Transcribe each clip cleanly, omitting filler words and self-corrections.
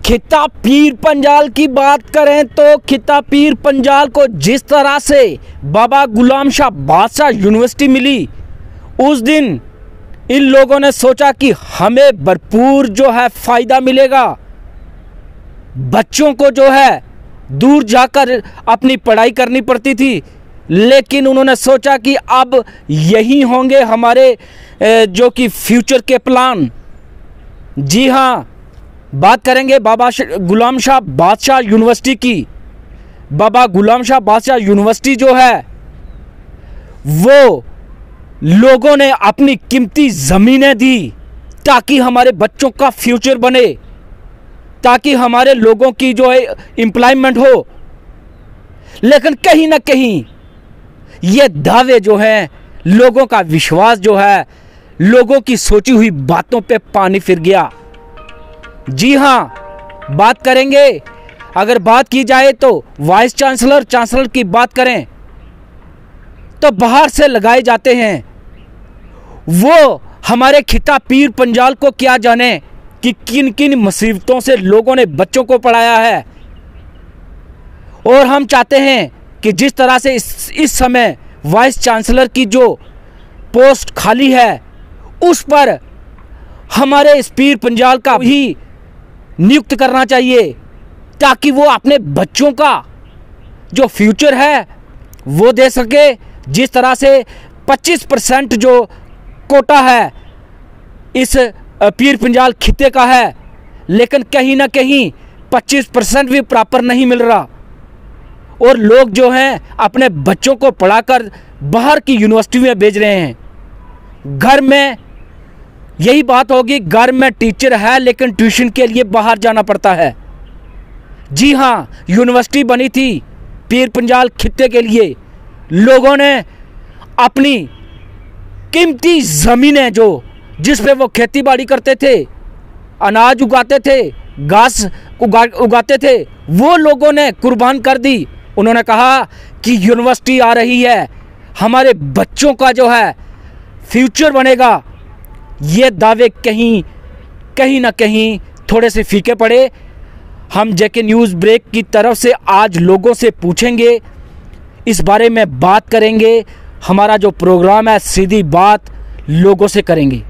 खिता पीर पंजाल की बात करें तो खिता पीर पंजाल को जिस तरह से बाबा गुलाम शाह बादशाह यूनिवर्सिटी मिली, उस दिन इन लोगों ने सोचा कि हमें भरपूर जो है फ़ायदा मिलेगा। बच्चों को जो है दूर जाकर अपनी पढ़ाई करनी पड़ती थी, लेकिन उन्होंने सोचा कि अब यही होंगे हमारे जो कि फ्यूचर के प्लान। जी हाँ, बात करेंगे बाबा गुलाम शाह बादशाह यूनिवर्सिटी की। बाबा गुलाम शाह बादशाह यूनिवर्सिटी जो है वो लोगों ने अपनी कीमती ज़मीनें दी ताकि हमारे बच्चों का फ्यूचर बने, ताकि हमारे लोगों की जो है एम्प्लॉयमेंट हो। लेकिन कहीं ना कहीं ये दावे जो हैं, लोगों का विश्वास जो है, लोगों की सोची हुई बातों पे पानी फिर गया। जी हाँ, बात करेंगे, अगर बात की जाए तो वाइस चांसलर की बात करें तो बाहर से लगाए जाते हैं। वो हमारे खिता पीर पंजाल को क्या जाने कि किन किन मुसीबतों से लोगों ने बच्चों को पढ़ाया है। और हम चाहते हैं कि जिस तरह से इस समय वाइस चांसलर की जो पोस्ट खाली है, उस पर हमारे इस पीर पंजाल का ही नियुक्त करना चाहिए, ताकि वो अपने बच्चों का जो फ्यूचर है वो दे सके। जिस तरह से 25% जो कोटा है इस पीर पंजाल खिते का है, लेकिन कहीं ना कहीं 25% भी प्रॉपर नहीं मिल रहा, और लोग जो हैं अपने बच्चों को पढ़ाकर बाहर की यूनिवर्सिटी में भेज रहे हैं। घर में यही बात होगी, घर में टीचर है लेकिन ट्यूशन के लिए बाहर जाना पड़ता है। जी हाँ, यूनिवर्सिटी बनी थी पीर पंजाल खिते के लिए। लोगों ने अपनी कीमती ज़मीनें जो जिस पे वो खेती बाड़ी करते थे, अनाज उगाते थे, घास उगाते थे, वो लोगों ने कुर्बान कर दी। उन्होंने कहा कि यूनिवर्सिटी आ रही है, हमारे बच्चों का जो है फ्यूचर बनेगा। ये दावे कहीं ना कहीं थोड़े से फीके पड़े। हम जेके न्यूज़ ब्रेक की तरफ से आज लोगों से पूछेंगे, इस बारे में बात करेंगे। हमारा जो प्रोग्राम है सीधी बात लोगों से करेंगे।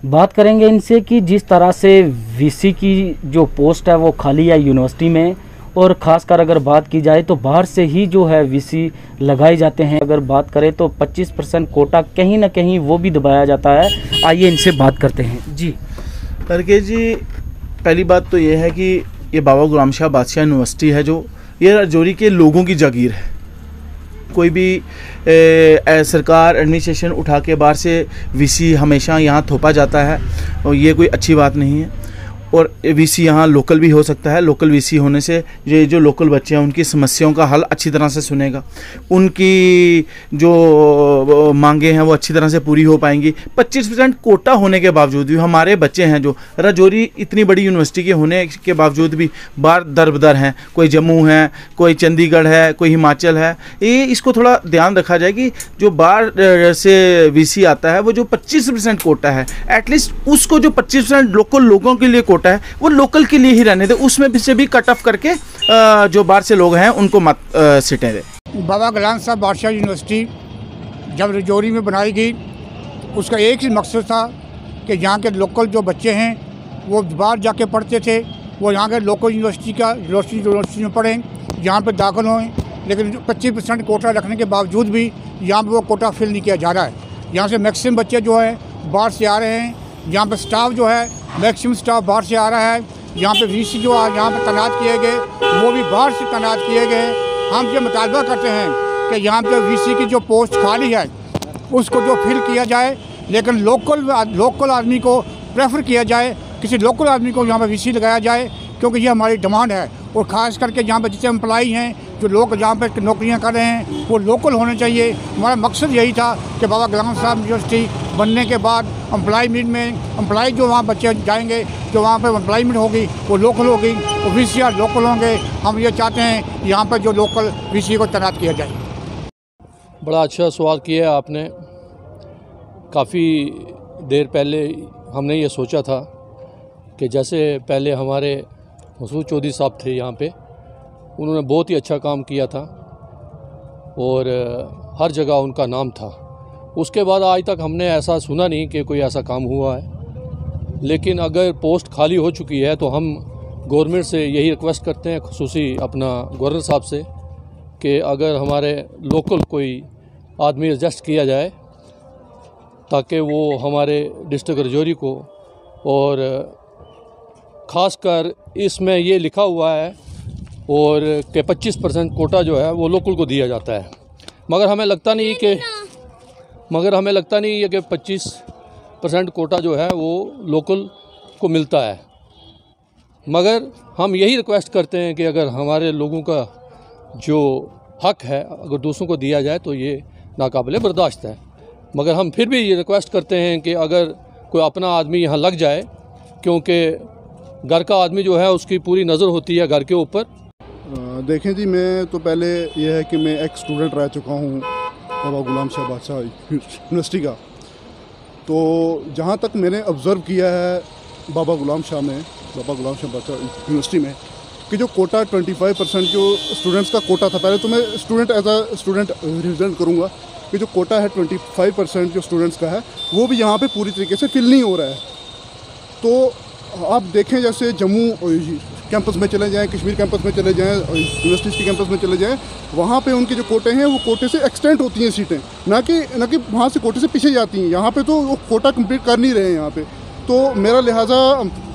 बात करेंगे इनसे कि जिस तरह से वीसी की जो पोस्ट है वो खाली है यूनिवर्सिटी में, और ख़ासकर अगर बात की जाए तो बाहर से ही जो है वीसी लगाए जाते हैं। अगर बात करें तो 25% कोटा कहीं ना कहीं वो भी दबाया जाता है। आइए इनसे बात करते हैं। जी करके जी, पहली बात तो ये है कि ये बाबा गुलाम शाह बादशाह यूनिवर्सिटी है, जो ये राजौरी के लोगों की जागीर है। कोई भी सरकार एडमिनिस्ट्रेशन उठा के बाहर से वीसी हमेशा यहाँ थोपा जाता है, और ये कोई अच्छी बात नहीं है। और वीसी यहाँ लोकल भी हो सकता है। लोकल वीसी होने से ये जो लोकल बच्चे हैं उनकी समस्याओं का हल अच्छी तरह से सुनेगा, उनकी जो मांगे हैं वो अच्छी तरह से पूरी हो पाएंगी। 25% कोटा होने के बावजूद भी हमारे बच्चे हैं जो राजौरी इतनी बड़ी यूनिवर्सिटी के होने के बावजूद भी बाहर दर बदर हैं। कोई जम्मू है, कोई चंडीगढ़ है, कोई हिमाचल है। ये इसको थोड़ा ध्यान रखा जाए कि जो बाहर से वीसी आता है वो जो 25% कोटा है, एटलीस्ट उसको जो 25% लोकल लोगों के लिए कोटा है वो लोकल के लिए ही रहने दे, उसमें से भी कट ऑफ करके जो बाहर से लोग हैं उनको मत सीटें दे। बाबा गुलाम शाह बादशाह यूनिवर्सिटी जब राजौरी में बनाई गई, उसका एक ही मकसद था कि यहाँ के लोकल जो बच्चे हैं वो बाहर जाके पढ़ते थे, वो यहाँ के लोकल यूनिवर्सिटी में पढ़ें, यहाँ पे दाखिल हों। लेकिन 25% कोटा रखने के बावजूद भी यहाँ पर वो कोटा फिल नहीं किया जा रहा है। यहाँ से मैक्सिमम बच्चे जो है बाहर से आ रहे हैं। यहाँ पर स्टाफ जो है मैक्सिमम स्टाफ बाहर से आ रहा है। यहाँ पे वीसी जो यहाँ पे तैनात किए गए वो भी बाहर से तैनात किए गए। हम ये मुतालबा करते हैं कि यहाँ पे वीसी की जो पोस्ट खाली है उसको जो फिल किया जाए, लेकिन लोकल आदमी को प्रेफर किया जाए, किसी लोकल आदमी को यहाँ पे वीसी लगाया जाए, क्योंकि ये हमारी डिमांड है। और ख़ास करके यहाँ पे जितने एम्प्लॉई हैं, जो लोग जहाँ पे नौकरियाँ कर रहे हैं, वो लोकल होने चाहिए। हमारा मकसद यही था कि बाबा गुलाम शाह यूनिवर्सिटी बनने के बाद एम्प्लॉई जो वहाँ बच्चे जाएंगे, जो वहाँ पे एम्प्लॉयमेंट होगी वो लोकल होगी, और वीसीआर लोकल होंगे। हम ये चाहते हैं यहाँ पर जो लोकल वीसी को तैनात किया जाए। बड़ा अच्छा सवाल किया है आपने। काफ़ी देर पहले हमने ये सोचा था कि जैसे पहले हमारे मसूद चौधरी साहब थे यहाँ पे, उन्होंने बहुत ही अच्छा काम किया था और हर जगह उनका नाम था। उसके बाद आज तक हमने ऐसा सुना नहीं कि कोई ऐसा काम हुआ है। लेकिन अगर पोस्ट खाली हो चुकी है तो हम गवर्नमेंट से यही रिक्वेस्ट करते हैं, खुसूसी अपना गवर्नर साहब से, कि अगर हमारे लोकल कोई आदमी एडजस्ट किया जाए ताकि वो हमारे डिस्ट्रिक्ट राजौरी को, और ख़ासकर इसमें ये लिखा हुआ है और कि 25% कोटा जो है वो लोकल को दिया जाता है, मगर हमें लगता नहीं है कि 25% कोटा जो है वो लोकल को मिलता है। मगर हम यही रिक्वेस्ट करते हैं कि अगर हमारे लोगों का जो हक है अगर दूसरों को दिया जाए तो ये नाकाबिले बर्दाश्त है। मगर हम फिर भी ये रिक्वेस्ट करते हैं कि अगर कोई अपना आदमी यहाँ लग जाए, क्योंकि घर का आदमी जो है उसकी पूरी नज़र होती है घर के ऊपर। देखें जी, मैं तो पहले यह है कि मैं एक स्टूडेंट रह चुका हूँ बाबा गुलाम शाह बादशाह यूनिवर्सिटी का। तो जहाँ तक मैंने ऑब्ज़र्व किया है बाबा गुलाम शाह बादशाह यूनिवर्सिटी में, कि जो कोटा 25% जो स्टूडेंट्स का कोटा था, पहले तो मैं student as a student represent करूँगा कि जो कोटा है 25% जो स्टूडेंट्स का है वो भी यहाँ पे पूरी तरीके से फिल नहीं हो रहा है। तो आप देखें जैसे जम्मू कैंपस में चले जाएं, कश्मीर कैंपस में चले जाएं, यूनिवर्सिटीज़ के कैंपस में चले जाएं, वहाँ पे उनके जो कोटे हैं वो कोटे से एक्सटेंड होती हैं सीटें, ना कि वहाँ से कोटे से पीछे जाती हैं। यहाँ पे तो वो कोटा कंप्लीट कर नहीं रहे हैं यहाँ पे। तो मेरा लिहाजा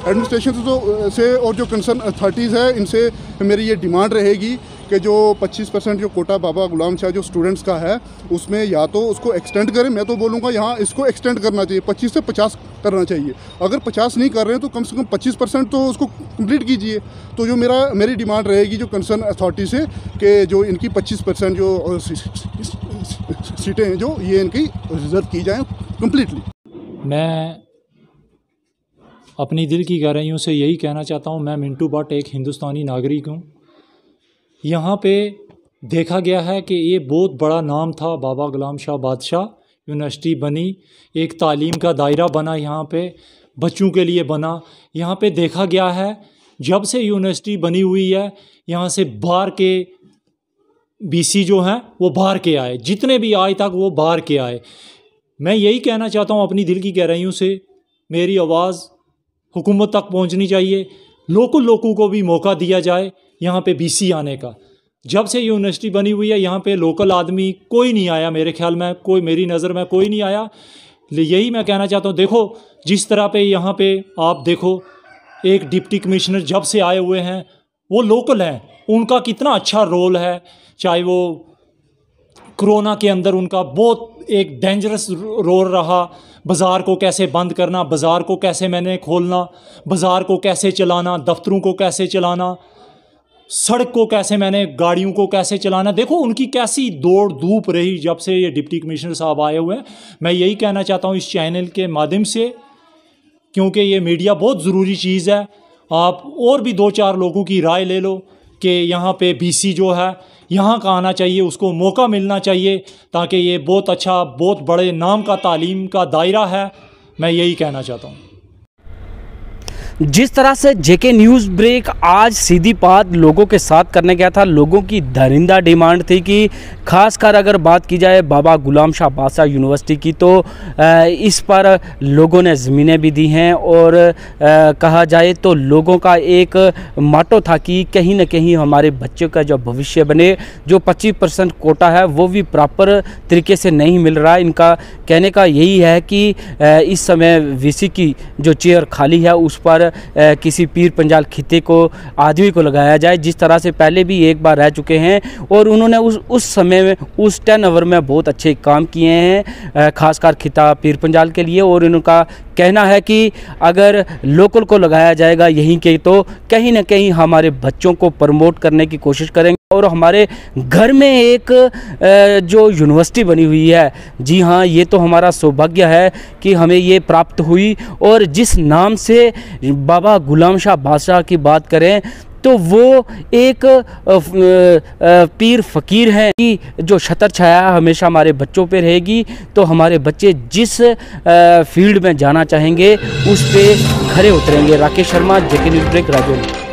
एडमिनिस्ट्रेशन से और जो कंसर्न अथॉरिटीज़ है इनसे मेरी ये डिमांड रहेगी कि जो 25% जो कोटा बाबा गुलाम शाह जो स्टूडेंट्स का है उसमें या तो उसको एक्सटेंड करें, मैं तो बोलूँगा यहाँ इसको एक्सटेंड करना चाहिए, 25 से 50 करना चाहिए। अगर 50 नहीं कर रहे हैं तो कम से कम 25% तो उसको कंप्लीट कीजिए। तो जो मेरी डिमांड रहेगी जो कंसर्न अथॉरिटी से कि जो इनकी 25% जो सीटें हैं जो ये इनकी रिज़र्व की जाएँ कम्प्लीटली। मैं अपनी दिल की गहराइयों से यही कहना चाहता हूँ, मैं मिंटू भट्ट एक हिंदुस्तानी नागरिक हूँ। यहाँ पे देखा गया है कि ये बहुत बड़ा नाम था, बाबा गुलाम शाह बादशाह यूनिवर्सिटी बनी, एक तालीम का दायरा बना, यहाँ पे बच्चों के लिए बना। यहाँ पे देखा गया है जब से यूनिवर्सिटी बनी हुई है यहाँ से बाहर के बीसी जो हैं वो बाहर के आए, जितने भी आज तक वो बाहर के आए। मैं यही कहना चाहता हूँ अपनी दिल की गहराइयों से, मेरी आवाज़ हुकूमत तक पहुँचनी चाहिए, लोगों को भी मौका दिया जाए यहाँ पे बीसी आने का। जब से यूनिवर्सिटी बनी हुई है यहाँ पे लोकल आदमी कोई नहीं आया, मेरे ख्याल में कोई, मेरी नज़र में कोई नहीं आया। यही मैं कहना चाहता हूँ, देखो जिस तरह पे यहाँ पे आप देखो एक डिप्टी कमिश्नर जब से आए हुए हैं वो लोकल हैं, उनका कितना अच्छा रोल है। चाहे वो कोरोना के अंदर उनका बहुत एक डेंजरस रोल रहा, बाज़ार को कैसे बंद करना, बाज़ार को कैसे मैंने खोलना, बाज़ार को कैसे चलाना, दफ्तरों को कैसे चलाना, सड़क को कैसे मैंने गाड़ियों को कैसे चलाना। देखो उनकी कैसी दौड़ धूप रही जब से ये डिप्टी कमिश्नर साहब आए हुए हैं। मैं यही कहना चाहता हूँ इस चैनल के माध्यम से, क्योंकि ये मीडिया बहुत ज़रूरी चीज़ है, आप और भी 2-4 लोगों की राय ले लो कि यहाँ पे बीसी जो है यहाँ का आना चाहिए, उसको मौका मिलना चाहिए, ताकि ये बहुत अच्छा, बहुत बड़े नाम का तालीम का दायरा है। मैं यही कहना चाहता हूँ। जिस तरह से जेके न्यूज़ ब्रेक आज सीधी बात लोगों के साथ करने गया था, लोगों की दरिंदा डिमांड थी कि खासकर अगर बात की जाए बाबा गुलाम शाह बादशाह यूनिवर्सिटी की, तो इस पर लोगों ने ज़मीनें भी दी हैं और कहा जाए तो लोगों का एक मोटो था कि कहीं ना कहीं हमारे बच्चों का जो भविष्य बने। जो 25% कोटा है वो भी प्रॉपर तरीके से नहीं मिल रहा। इनका कहने का यही है कि इस समय वीसी की जो चेयर खाली है उस पर किसी पीर पंजाल खिते को आदमी को लगाया जाए, जिस तरह से पहले भी एक बार रह चुके हैं और उन्होंने उस समय में उस 10 ओवर में बहुत अच्छे काम किए हैं, खासकर खिता पीर पंजाल के लिए। और उनका कहना है कि अगर लोकल को लगाया जाएगा यहीं के, तो कहीं ना कहीं हमारे बच्चों को प्रमोट करने की कोशिश करेंगे और हमारे घर में एक जो यूनिवर्सिटी बनी हुई है, जी हाँ, ये तो हमारा सौभाग्य है कि हमें ये प्राप्त हुई। और जिस नाम से बाबा गुलाम शाह बादशाह की बात करें तो वो एक पीर फ़कीर हैं कि जो छतर छाया हमेशा हमारे बच्चों पे रहेगी। तो हमारे बच्चे जिस फील्ड में जाना चाहेंगे उस पे खरे उतरेंगे। राकेश शर्मा, जेके न्यूज़ ब्रेक, राजौरी।